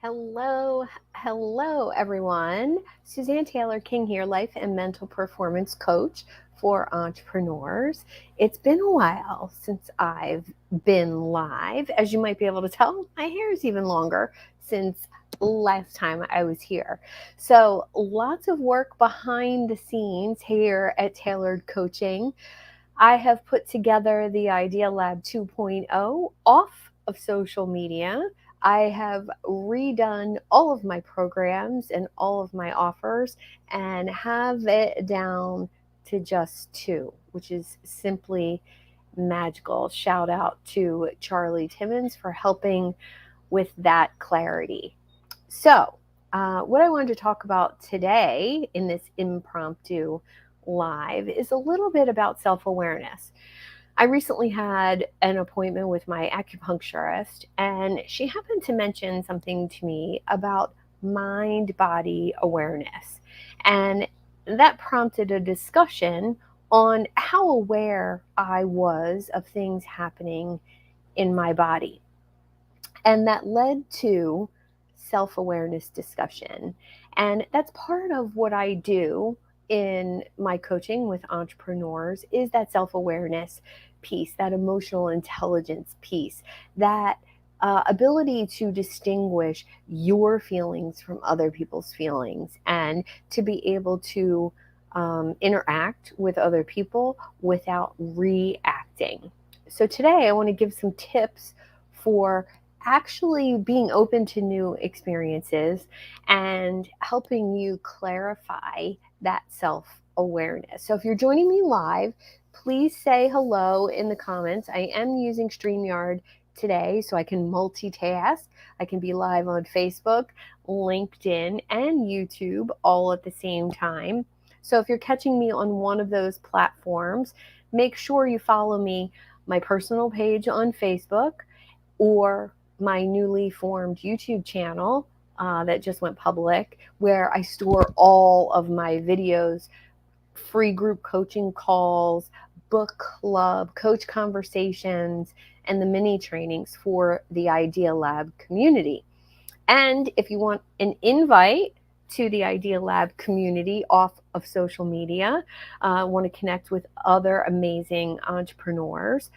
Hello, everyone. Suzanne Taylor King here, life and mental performance coach for entrepreneurs. It's been a while since I've been live. As you might be able to tell, my hair is even longer since last time I was here. So, lots of work behind the scenes here at Tailored Coaching. I have put together the Idea Lab 2.0 off of social media. I have redone all of my programs and all of my offers and have it down to just two, which is simply magical. Shout out to Charlie Timmons for helping with that clarity. So, what I wanted to talk about today in this impromptu live is a little bit about self awareness. I recently had an appointment with my acupuncturist, and she happened to mention something to me about mind body awareness. And that prompted a discussion on how aware I was of things happening in my body. And that led to self awareness discussion. And that's part of what I do in my coaching with entrepreneurs is that self awareness piece, that emotional intelligence piece, that ability to distinguish your feelings from other people's feelings and to be able to interact with other people without reacting. So, today I want to give some tips for actually being open to new experiences and helping you clarify that self awareness. So, if you're joining me live, please say hello in the comments. I am using StreamYard today so I can multitask. I can be live on Facebook, LinkedIn, and YouTube all at the same time. So, if you're catching me on one of those platforms, make sure you follow me, my personal page on Facebook, or my newly formed YouTube channel that just went public, where I store all of my videos, free group coaching calls, book club, coach conversations, and the mini trainings for the Idea Lab community. And if you want an invite to the Idea Lab community off of social media, want to connect with other amazing entrepreneurs,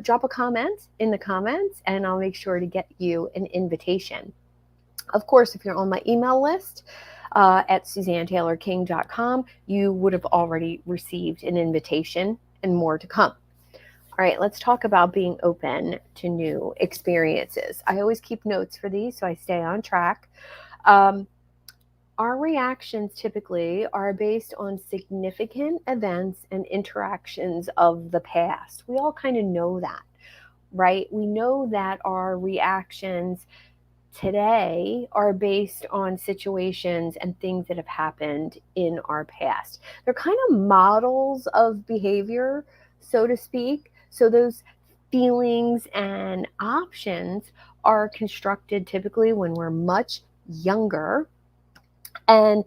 drop a comment in the comments and I'll make sure to get you an invitation. Of course, if you're on my email list at SuzanneTaylorKing.com, you would have already received an invitation and more to come. All right, let's talk about being open to new experiences. I always keep notes for these so I stay on track. Our reactions typically are based on significant events and interactions of the past. We all kind of know that, right? We know that our reactions today are based on situations and things that have happened in our past. They're kind of models of behavior, so to speak. So those feelings and options are constructed typically when we're much younger, and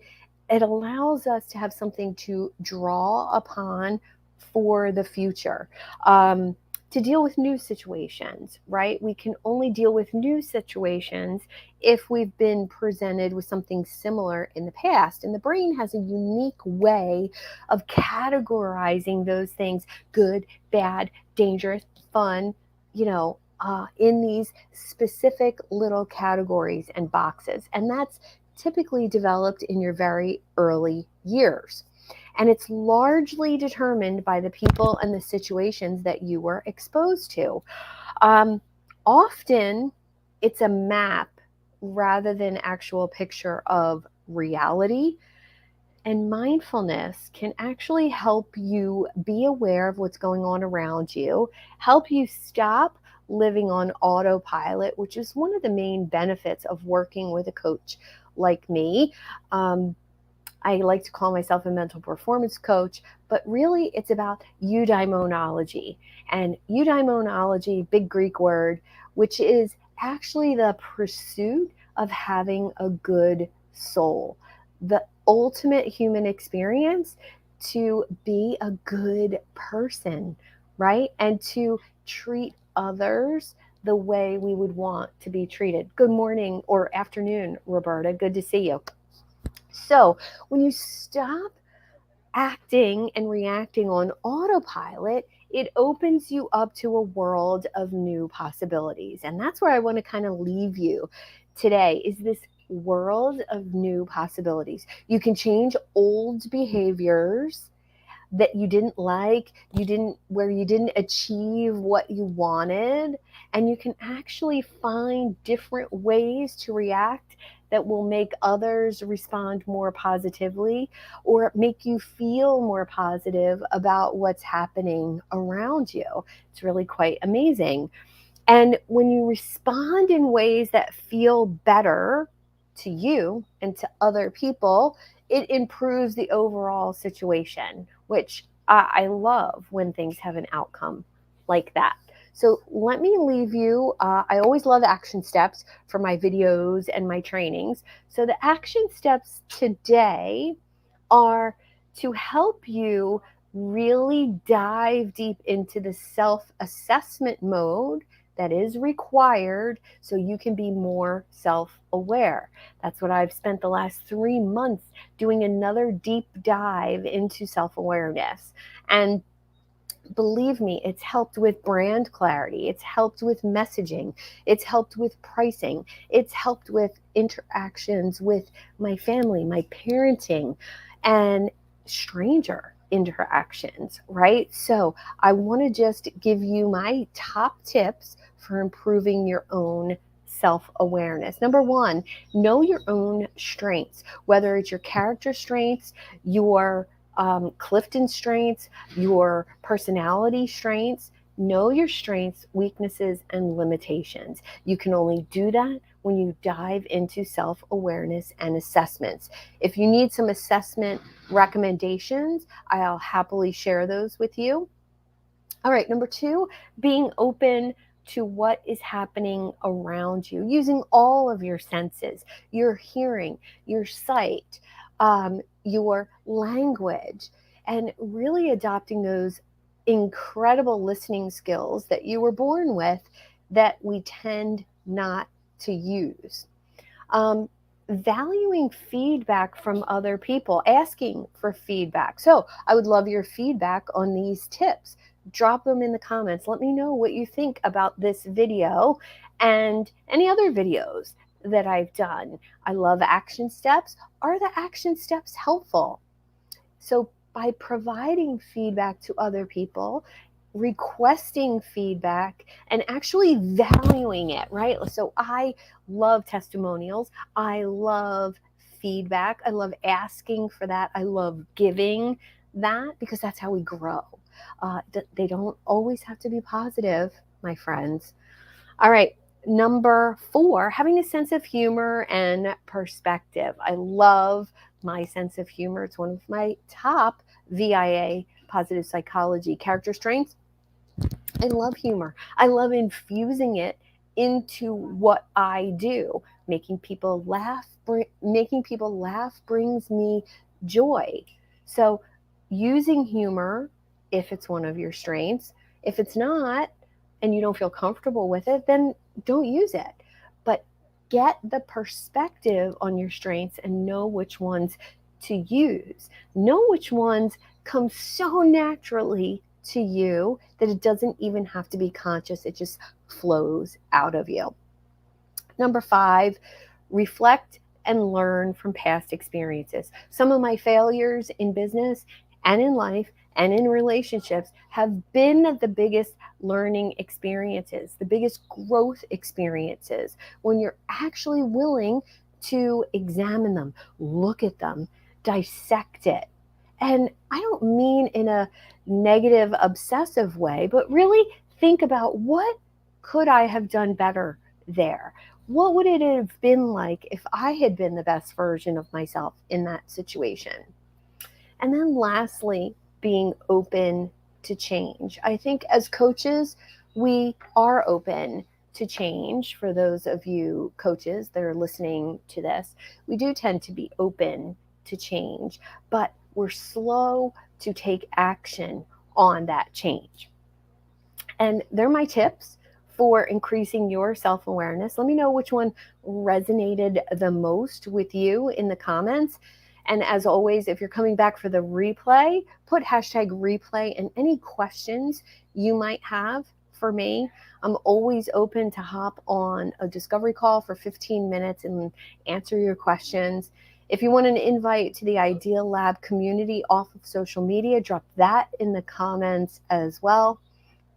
it allows us to have something to draw upon for the future. To deal with new situations, right? We can only deal with new situations if we've been presented with something similar in the past. And the brain has a unique way of categorizing those things: good, bad, dangerous, fun, in these specific little categories and boxes. And that's typically developed in your very early years. And it's largely determined by the people and the situations that you were exposed to. Often it's a map rather than actual picture of reality. And mindfulness can actually help you be aware of what's going on around you, help you stop living on autopilot, which is one of the main benefits of working with a coach like me. I like to call myself a mental performance coach, but really it's about eudaimonology. And eudaimonology, big Greek word, which is actually the pursuit of having a good soul, the ultimate human experience, to be a good person, right? And to treat others the way we would want to be treated. Good morning or afternoon, Roberta. Good to see you. So when you stop acting and reacting on autopilot, it opens you up to a world of new possibilities. And that's where I want to kind of leave you today, is this world of new possibilities. You can change old behaviors that you didn't like, where you didn't achieve what you wanted, and you can actually find different ways to react that will make others respond more positively or make you feel more positive about what's happening around you. It's really quite amazing. And when you respond in ways that feel better to you and to other people, it improves the overall situation, which I love when things have an outcome like that. So let me leave you. I always love action steps for my videos and my trainings. So the action steps today are to help you really dive deep into the self-assessment mode that is required so you can be more self-aware. That's what I've spent the last 3 months doing, another deep dive into self-awareness. And believe me, it's helped with brand clarity. It's helped with messaging. It's helped with pricing. It's helped with interactions with my family, my parenting, and stranger interactions, right? So I want to just give you my top tips for improving your own self-awareness. Number one, know your own strengths, whether it's your character strengths, your Clifton strengths, your personality strengths. Know your strengths, weaknesses, and limitations. You can only do that when you dive into self-awareness and assessments. If you need some assessment recommendations, I'll happily share those with you. All right, number two, being open to what is happening around you, using all of your senses, your hearing, your sight, your language, and really adopting those incredible listening skills that you were born with that we tend not to use. Valuing feedback from other people, asking for feedback. So I would love your feedback on these tips. Drop them in the comments. Let me know what you think about this video and any other videos that I've done. I love action steps. Are the action steps helpful? So by providing feedback to other people, requesting feedback, and actually valuing it, right? So I love testimonials. I love feedback. I love asking for that. I love giving that because that's how we grow. They don't always have to be positive, my friends. All right. Number four, having a sense of humor and perspective. I love my sense of humor. It's one of my top VIA, positive psychology character strengths. I love humor. I love infusing it into what I do. Making people laugh brings me joy. So using humor, if it's one of your strengths, if it's not, and you don't feel comfortable with it, then don't use it. But get the perspective on your strengths and know which ones to use. Know which ones come so naturally to you that it doesn't even have to be conscious. It just flows out of you. Number five, reflect and learn from past experiences. Some of my failures in business and in life and in relationships have been the biggest learning experiences, the biggest growth experiences, when you're actually willing to examine them, look at them, dissect it. And I don't mean in a negative, obsessive way, but really think about, what could I have done better there? What would it have been like if I had been the best version of myself in that situation? And then lastly, being open to change. I think as coaches, we are open to change. For those of you coaches that are listening to this, we do tend to be open to change, but we're slow to take action on that change. And they're my tips for increasing your self-awareness. Let me know which one resonated the most with you in the comments. And as always, if you're coming back for the replay, put hashtag replay and any questions you might have for me. I'm always open to hop on a discovery call for 15 minutes and answer your questions. If you want an invite to the Ideal Lab community off of social media, drop that in the comments as well.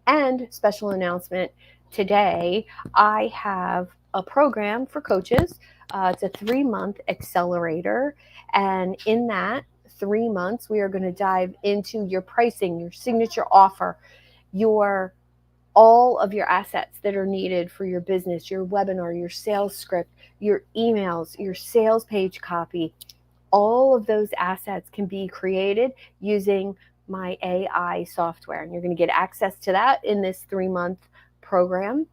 And special announcement today, I have a program for coaches. It's a 3-month accelerator. And in that 3 months, we are going to dive into your pricing, your signature offer, your all of your assets that are needed for your business, your webinar, your sales script, your emails, your sales page copy. All of those assets can be created using my AI software. And you're going to get access to that in this 3-month program.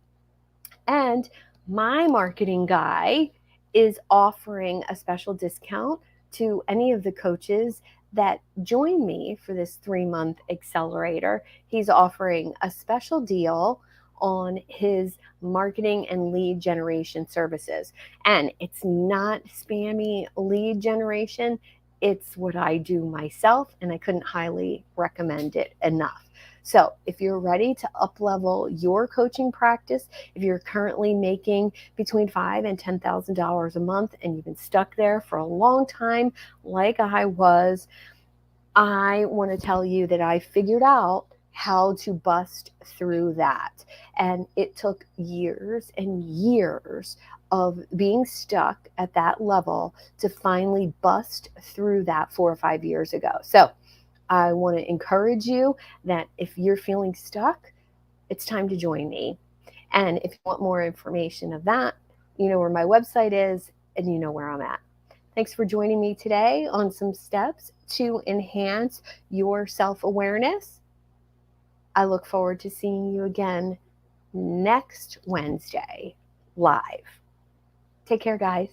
And my marketing guy is offering a special discount to any of the coaches that join me for this 3-month accelerator. He's offering a special deal on his marketing and lead generation services. And it's not spammy lead generation. It's what I do myself, and I couldn't highly recommend it enough. So if you're ready to up-level your coaching practice, if you're currently making between $5,000 and $10,000 a month and you've been stuck there for a long time, like I was, I want to tell you that I figured out how to bust through that. And it took years and years of being stuck at that level to finally bust through that 4 or 5 years ago. So I want to encourage you that if you're feeling stuck, it's time to join me. And if you want more information of that, you know where my website is and you know where I'm at. Thanks for joining me today on some steps to enhance your self-awareness. I look forward to seeing you again next Wednesday live. Take care, guys.